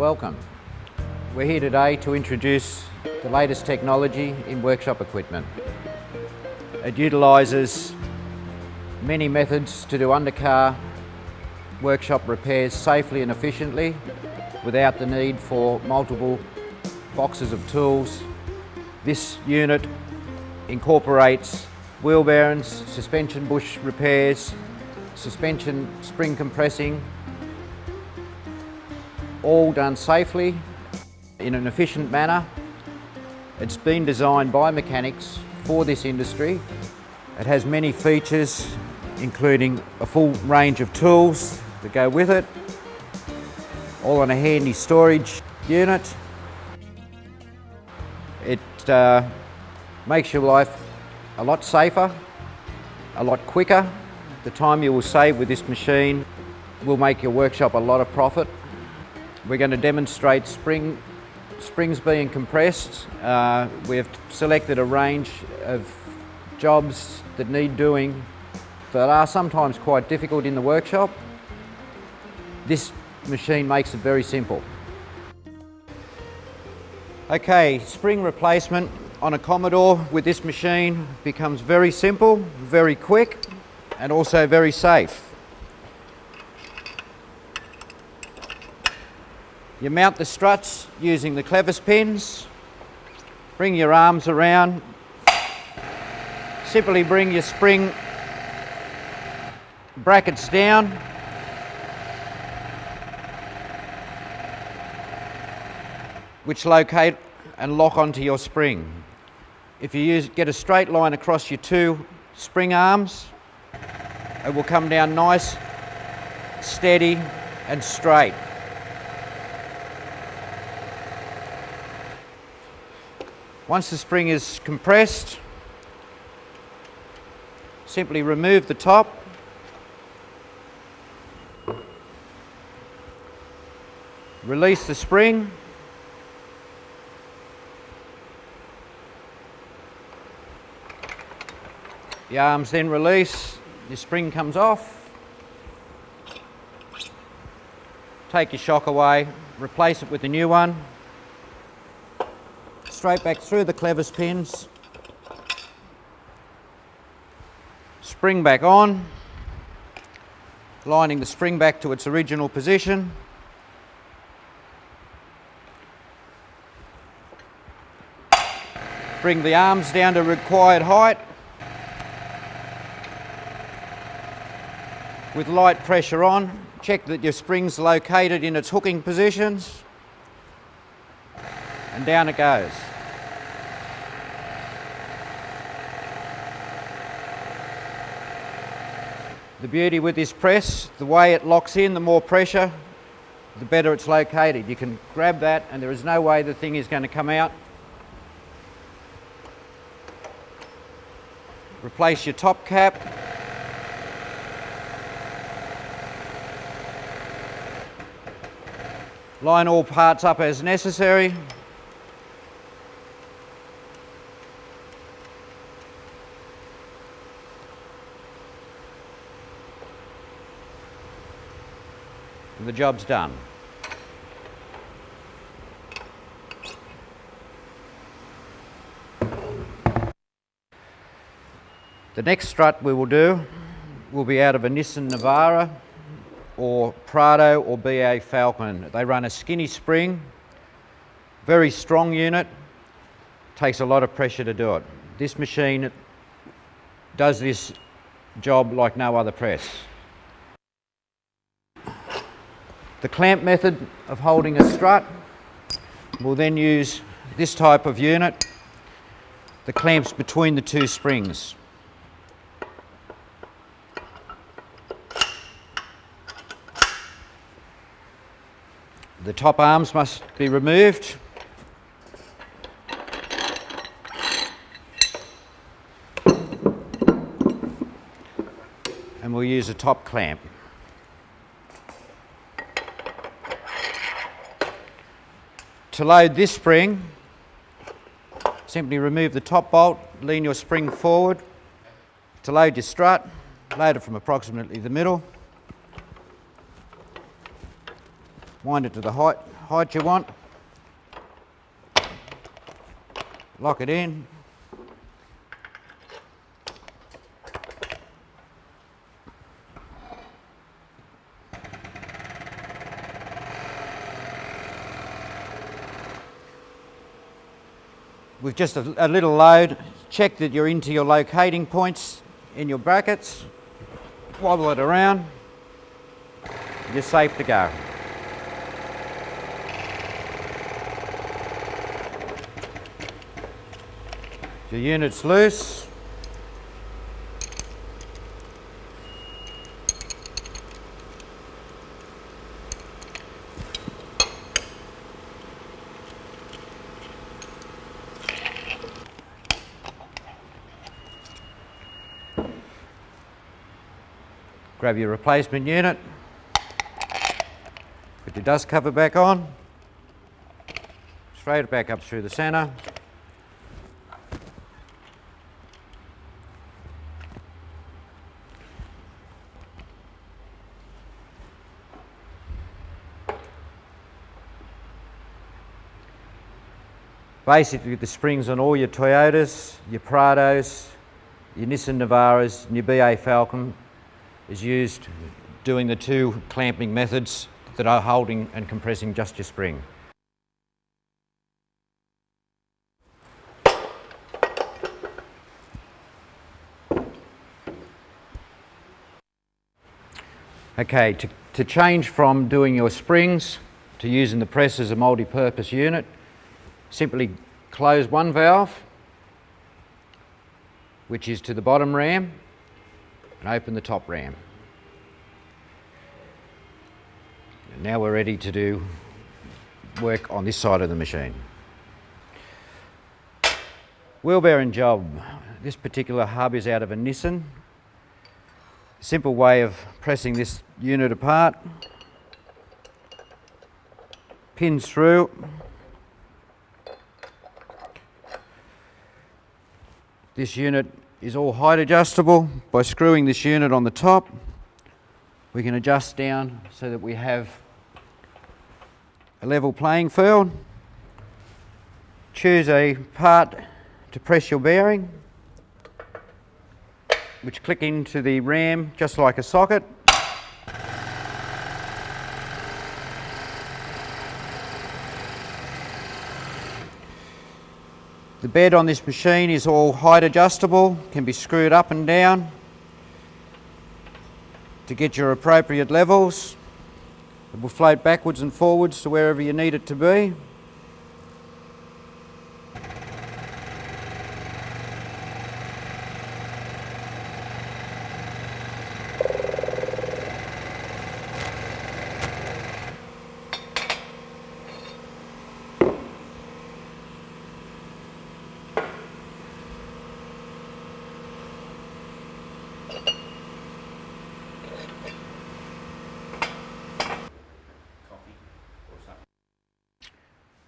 Welcome. We're here today to introduce the latest technology in workshop equipment. It utilises many methods to do undercar workshop repairs safely and efficiently without the need for multiple boxes of tools. This unit incorporates wheel bearings, suspension bush repairs, suspension spring compressing, all done safely in an efficient manner. It's been designed by mechanics for this industry. It has many features, including a full range of tools that go with it, all in a handy storage unit. It makes your life a lot safer, a lot quicker. The time you will save with this machine will make your workshop a lot of profit. We're going to demonstrate springs being compressed. We've selected a range of jobs that need doing that are sometimes quite difficult in the workshop. This machine makes it very simple. Okay, spring replacement on a Commodore with this machine becomes very simple, very quick, and also very safe. You mount the struts using the clevis pins. Bring your arms around. Simply bring your spring brackets down. Which locate and lock onto your spring. If you get a straight line across your two spring arms, it will come down nice, steady and straight. Once the spring is compressed, simply remove the top. Release the spring. The arms then release, your spring comes off. Take your shock away, replace it with a new one. Straight back through the clevis pins. Spring back on, lining the spring back to its original position. Bring the arms down to required height. With light pressure on, check that your spring's located in its hooking positions, and down it goes. The beauty with this press, the way it locks in, the more pressure, the better it's located. You can grab that and there is no way the thing is going to come out. Replace your top cap. Line all parts up as necessary. And the job's done. The next strut we will do will be out of a Nissan Navara or Prado or BA Falcon. They run a skinny spring, very strong unit, takes a lot of pressure to do it. This machine does this job like no other press. The clamp method of holding a strut will then use this type of unit, the clamps between the two springs. The top arms must be removed. And we'll use a top clamp. To load this spring, simply remove the top bolt, lean your spring forward. To load your strut, load it from approximately the middle. Wind it to the height height you want. Lock it in. With just a little load, check that you're into your locating points in your brackets, wobble it around, you're safe to go. Your unit's loose. Grab your replacement unit, put your dust cover back on, straight back up through the centre. Basically the springs on all your Toyotas, your Prados, your Nissan Navaras and your BA Falcon is used doing the two clamping methods that are holding and compressing just your spring. Okay, to change from doing your springs to using the press as a multi-purpose unit, simply close one valve, which is to the bottom ram, and open the top ram. And now we're ready to do work on this side of the machine. Wheel bearing job. This particular hub is out of a Nissan. Simple way of pressing this unit apart. Pins through. This unit is all height adjustable. By screwing this unit on the top, we can adjust down so that we have a level playing field. Choose a part to press your bearing, which click into the ram just like a socket. The bed on this machine is all height adjustable, can be screwed up and down to get your appropriate levels. It will float backwards and forwards to wherever you need it to be.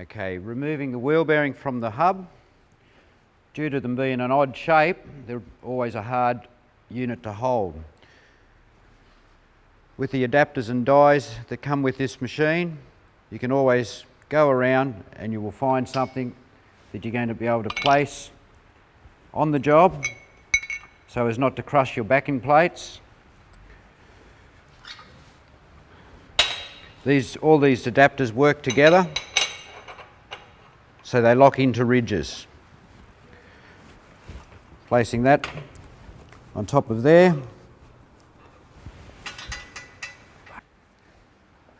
Okay, removing the wheel bearing from the hub. Due to them being an odd shape, they're always a hard unit to hold. With the adapters and dies that come with this machine, you can always go around and you will find something that you're going to be able to place on the job so as not to crush your backing plates. All these adapters work together, so they lock into ridges. Placing that on top of there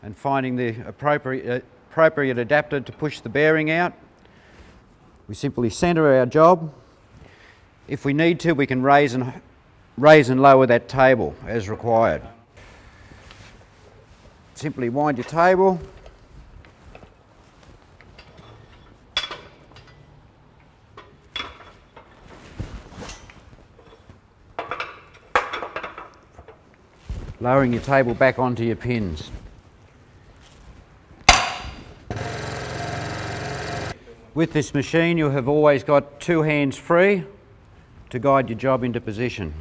and finding the appropriate adapter to push the bearing out. We simply centre our job. If we need to, we can raise and lower that table as required. Simply wind your table. Lowering your table back onto your pins. With this machine, you have always got two hands free to guide your job into position.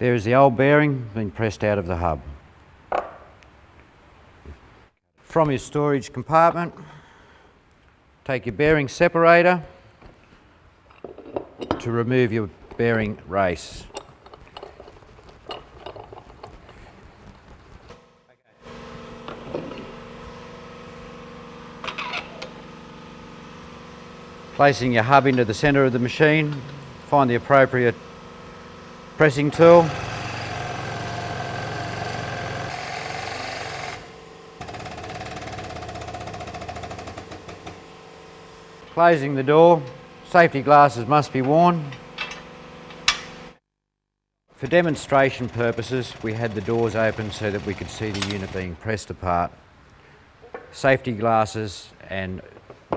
There is the old bearing being pressed out of the hub. From your storage compartment, take your bearing separator to remove your bearing race. Placing your hub into the centre of the machine, find the appropriate pressing tool. Closing the door, safety glasses must be worn. For demonstration purposes, we had the doors open so that we could see the unit being pressed apart. Safety glasses and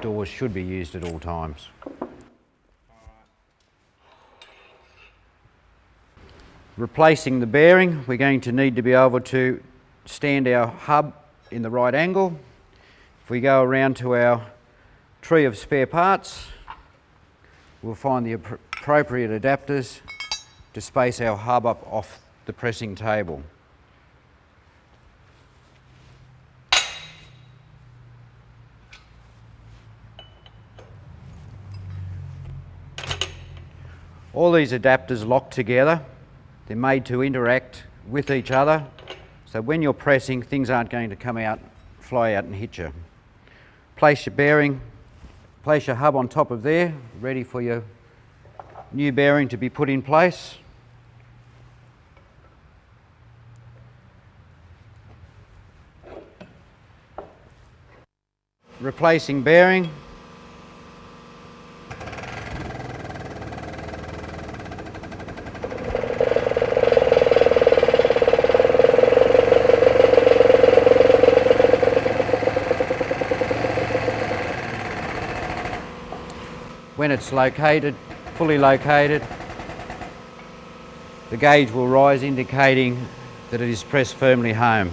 doors should be used at all times. Replacing the bearing, we're going to need to be able to stand our hub in the right angle. If we go around to our tree of spare parts, we'll find the appropriate adapters to space our hub up off the pressing table. All these adapters lock together. They're made to interact with each other, so when you're pressing, things aren't going to come out, fly out and hit you. Place your bearing, place your hub on top of there, ready for your new bearing to be put in place. Replacing bearing. When it's located, fully located, the gauge will rise, indicating that it is pressed firmly home.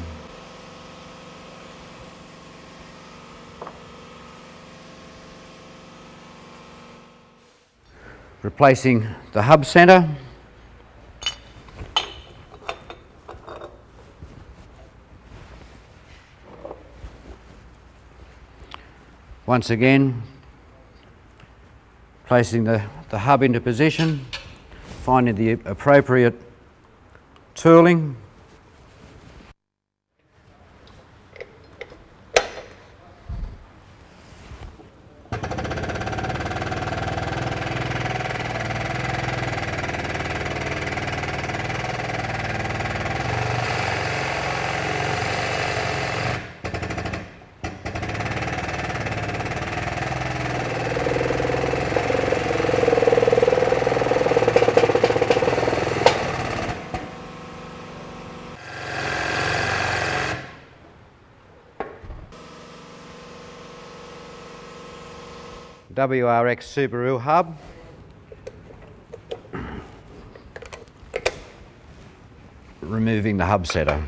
Replacing the hub centre. Once again, placing the hub into position, finding the appropriate tooling. WRX Subaru hub. Removing the hub setter.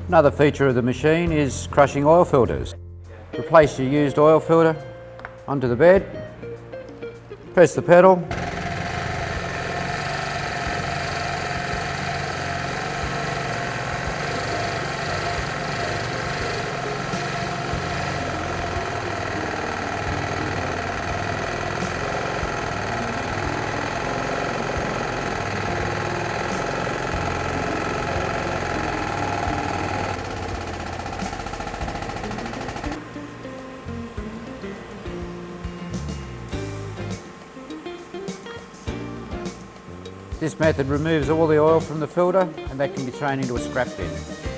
Another feature of the machine is crushing oil filters. Replace your used oil filter onto the bed, press the pedal, This method removes all the oil from the filter and that can be thrown into a scrap bin.